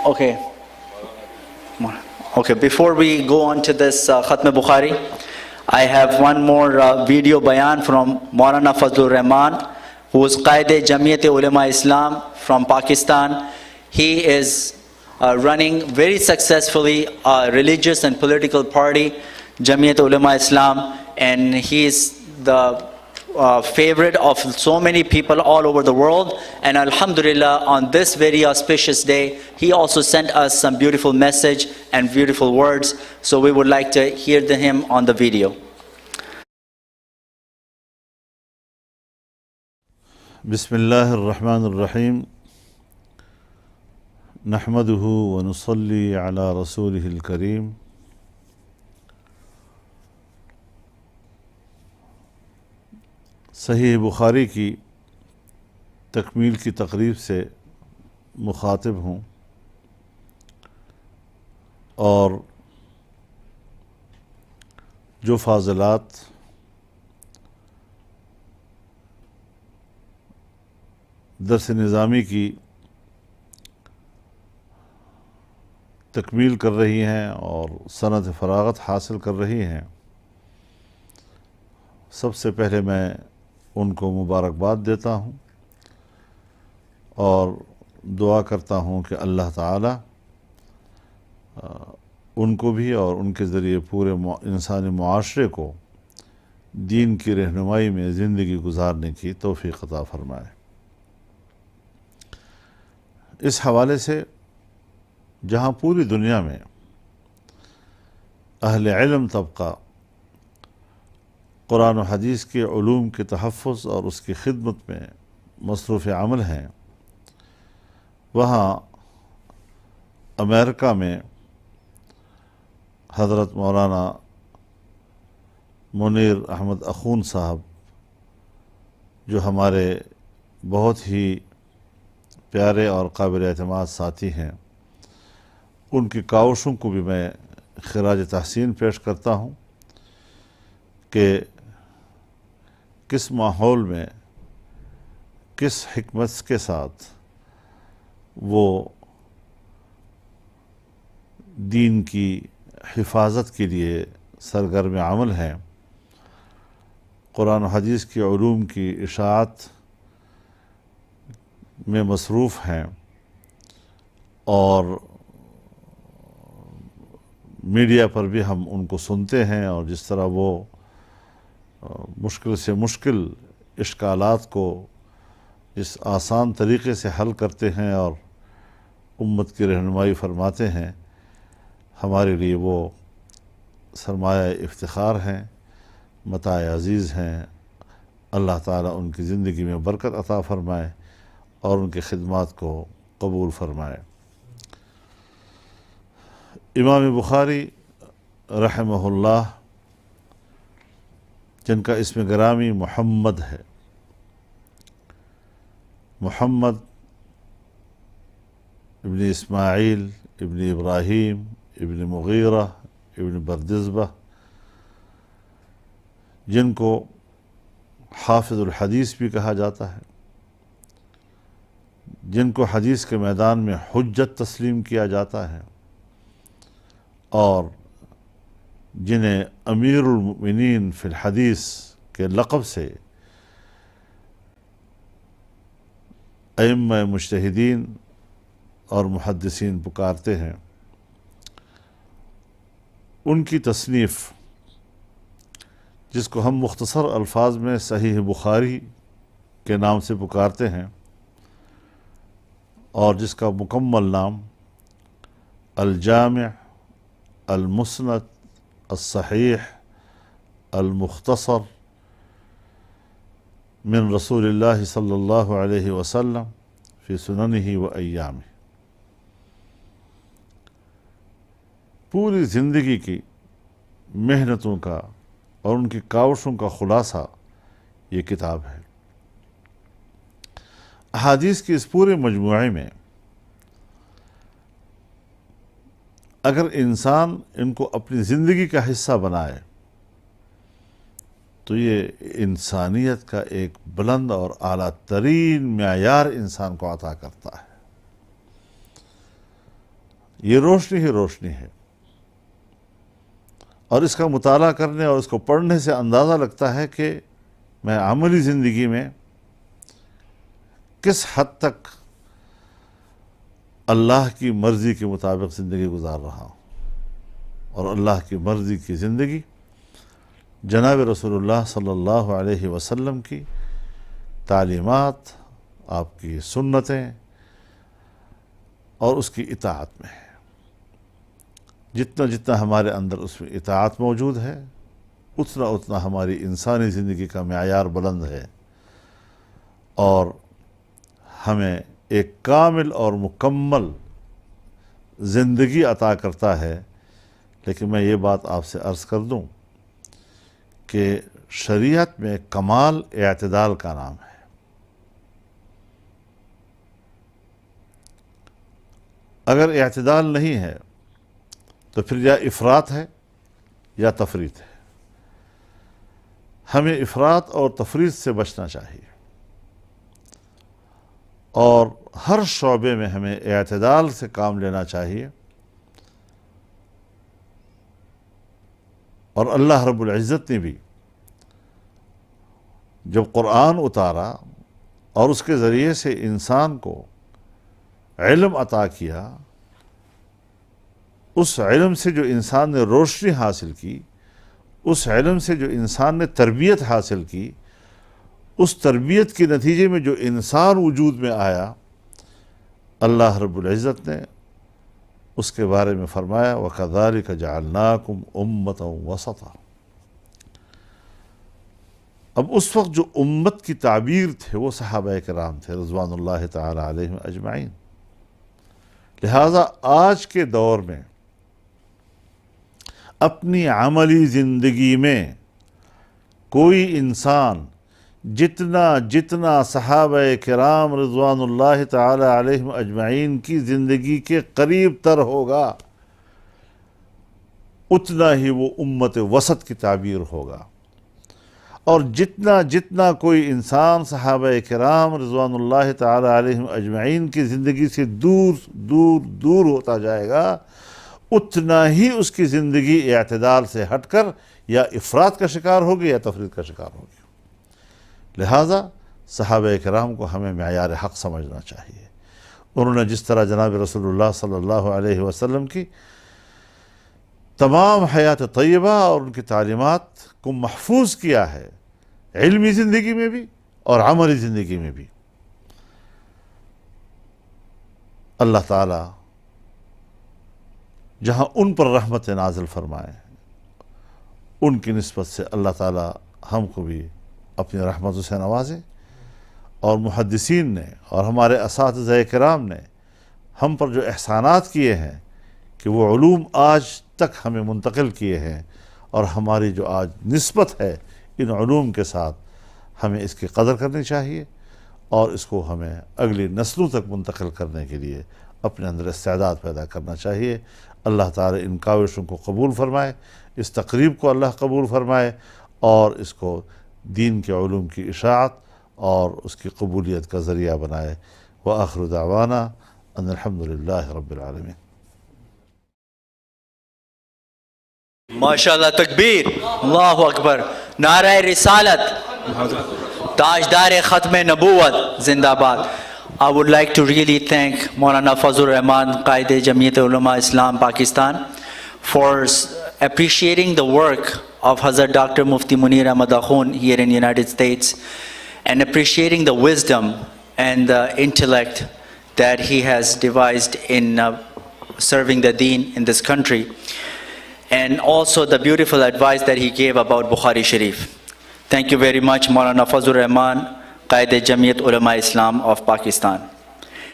Okay. Okay, before we go on to this Khatm Bukhari, I have one more video bayan from Maulana Fazlur Rahman, who is Qaede Jamiyat Ulema Islam from Pakistan. He is running very successfully a religious and political party, Jamiyat Ulema Islam, and he is the favorite of so many people all over the world. And alhamdulillah, on this very auspicious day, he also sent us some beautiful message and beautiful words. So we would like to hear him on the video. Bismillah ar-Rahman ar-Rahim. Nahmaduhu wa nusalli ala rasulih al-Kareem. صحیح بخاری کی تکمیل کی تقریب سے مخاطب ہوں اور جو فاضلات درس نظامی کی تکمیل کر رہی ہیں اور سند فراغت حاصل کر رہی ہیں، سب سے پہلے میں ان کو مبارکباد دیتا ہوں اور دعا کرتا ہوں کہ اللہ تعالی ان کو بھی اور ان کے ذریعے پورے انسانی معاشرے کو دین کی رہنمائی میں زندگی گزارنے کی توفیق عطا فرمائے۔ اس حوالے سے جہاں پوری دنیا میں اہل علم طبقہ قرآن و حدیث کے علوم کے تحفظ اور اس کی خدمت میں مصروف عمل ہیں، وہاں امریکہ میں حضرت مولانا منیر احمد اخون صاحب، جو ہمارے بہت ہی پیارے اور قابل اعتماد ساتھی ہیں، ان کی کاوشوں کو بھی میں خراج تحسین پیش کرتا ہوں کہ کس ماحول میں کس حکمت کے ساتھ وہ دین کی حفاظت کے لیے سرگرم عمل ہیں، قرآن و حدیث کی علوم کی اشاعت میں مصروف ہیں اور میڈیا پر بھی ہم ان کو سنتے ہیں، اور جس طرح وہ مشکل سے مشکل اشکالات کو اس آسان طریقے سے حل کرتے ہیں اور امت کی رہنمائی فرماتے ہیں، ہمارے لیے وہ سرمایہ افتخار ہیں، متاع عزیز ہیں۔ اللہ تعالیٰ ان کی زندگی میں برکت عطا فرمائے اور ان کی خدمات کو قبول فرمائے۔ امام بخاری رحمہ اللہ، جن کا اسم گرامی محمد ہے، محمد ابن اسماعیل ابن ابراہیم ابن مغیرہ ابن بردزبہ، جن کو حافظ الحدیث بھی کہا جاتا ہے، جن کو حدیث کے میدان میں حجت تسلیم کیا جاتا ہے، اور جنہیں امیر المؤمنین فی الحدیث کے لقب سے ائمہ مجتہدین اور محدثین پکارتے ہیں، ان کی تصنیف، جس کو ہم مختصر الفاظ میں صحیح بخاری کے نام سے پکارتے ہیں، اور جس کا مکمل نام الجامع المسند الصحیح المختصر من رسول اللہ صلی اللہ علیہ وسلم فی سننہ و ایامہ، پوری زندگی کی محنتوں کا اور ان کی کاوشوں کا خلاصہ یہ کتاب ہے۔ احادیث کی اس پورے مجموعے میں اگر انسان ان کو اپنی زندگی کا حصہ بنائے تو یہ انسانیت کا ایک بلند اور اعلیٰ ترین معیار انسان کو عطا کرتا ہے۔ یہ روشنی ہی روشنی ہے، اور اس کا مطالعہ کرنے اور اس کو پڑھنے سے اندازہ لگتا ہے کہ میں عملی زندگی میں کس حد تک اللہ کی مرضی کے مطابق زندگی گزار رہا ہوں۔ اور اللہ کی مرضی کی زندگی جناب رسول اللہ صلی اللہ علیہ وسلم کی تعلیمات، آپ کی سنتیں اور اس کی اطاعت میں ہے۔ جتنا جتنا ہمارے اندر اس میں اطاعت موجود ہے، اتنا اتنا ہماری انسانی زندگی کا معیار بلند ہے اور ہمیں ایک کامل اور مکمل زندگی عطا کرتا ہے۔ لیکن میں یہ بات آپ سے عرض کر دوں کہ شریعت میں کمال اعتدال کا نام ہے۔ اگر اعتدال نہیں ہے تو پھر یا افراط ہے یا تفریط ہے۔ ہمیں افراط اور تفریط سے بچنا چاہیے، اور ہر شعبے میں ہمیں اعتدال سے کام لینا چاہیے۔ اور اللہ رب العزت نے بھی جب قرآن اتارا اور اس کے ذریعے سے انسان کو علم عطا کیا، اس علم سے جو انسان نے روشنی حاصل کی، اس علم سے جو انسان نے تربیت حاصل کی، اس تربیت کے نتیجے میں جو انسان وجود میں آیا، اللہ رب العزت نے اس کے بارے میں فرمایا وَكَذَلِكَ جَعَلْنَاكُمْ أُمَّةً وَسَطًا۔ اب اس وقت جو امت کی تعبیر تھے وہ صحابہ کرام تھے رضوان اللہ تعالی علیہم اجمعین۔ لہٰذا آج کے دور میں اپنی عملی زندگی میں کوئی انسان جتنا صحابہ کرام رضوان اللہ تعالی علیہم اجمعین کی زندگی کے قریب تر ہوگا، اتنا ہی وہ امت وسط کی تعبیر ہوگا۔ اور جتنا کوئی انسان صحابہ کرام رضوان اللہ تعالی علیہم اجمعین کی زندگی سے دور ہوتا جائے گا، اتنا ہی اس کی زندگی اعتدال سے ہٹ کر یا افراط کا شکار ہوگی یا تفریط کا شکار ہوگی۔ لہٰذا صحابہ کرام کو ہمیں معیار حق سمجھنا چاہیے۔ انہوں نے جس طرح جناب رسول اللہ صلی اللہ علیہ وسلم کی تمام حیات طیبہ اور ان کی تعلیمات کو محفوظ کیا ہے، علمی زندگی میں بھی اور عملی زندگی میں بھی۔ اللہ تعالیٰ جہاں ان پر رحمت نازل فرمائے، ان کی نسبت سے اللہ تعالیٰ ہم کو بھی اپنی رحمتوں سے نوازے، اور محدثین نے اور ہمارے اساتذہ کرام نے ہم پر جو احسانات کیے ہیں کہ وہ علوم آج تک ہمیں منتقل کیے ہیں، اور ہماری جو آج نسبت ہے ان علوم کے ساتھ، ہمیں اس کی قدر کرنی چاہیے، اور اس کو ہمیں اگلی نسلوں تک منتقل کرنے کے لیے اپنے اندر استعداد پیدا کرنا چاہیے۔ اللہ تعالی ان کاوشوں کو قبول فرمائے، اس تقریب کو اللہ قبول فرمائے، اور اس کو دین کے علوم کی اشاعت اور اس کی قبولیت کا ذریعہ بنائے۔ وآخر دعوانا ان الحمدللہ رب العالمین۔ ماشاءاللہ، تکبیر، اللہ اکبر، نعرہ رسالت، تاجدار ختم نبوت زندہ باد۔ I would like to really thank Maulana Fazlur Rahman, Qaid Jamiat Ulama Islam Pakistan, for appreciating the work of Hazrat Dr. Mufti Munir Ahmad Akhund here in the United States, and appreciating the wisdom and the intellect that he has devised in serving the deen in this country, and also the beautiful advice that he gave about Bukhari Sharif. Thank you very much, Maulana Fazlur Rahman, Qaid Jamiat Ulama Islam of Pakistan.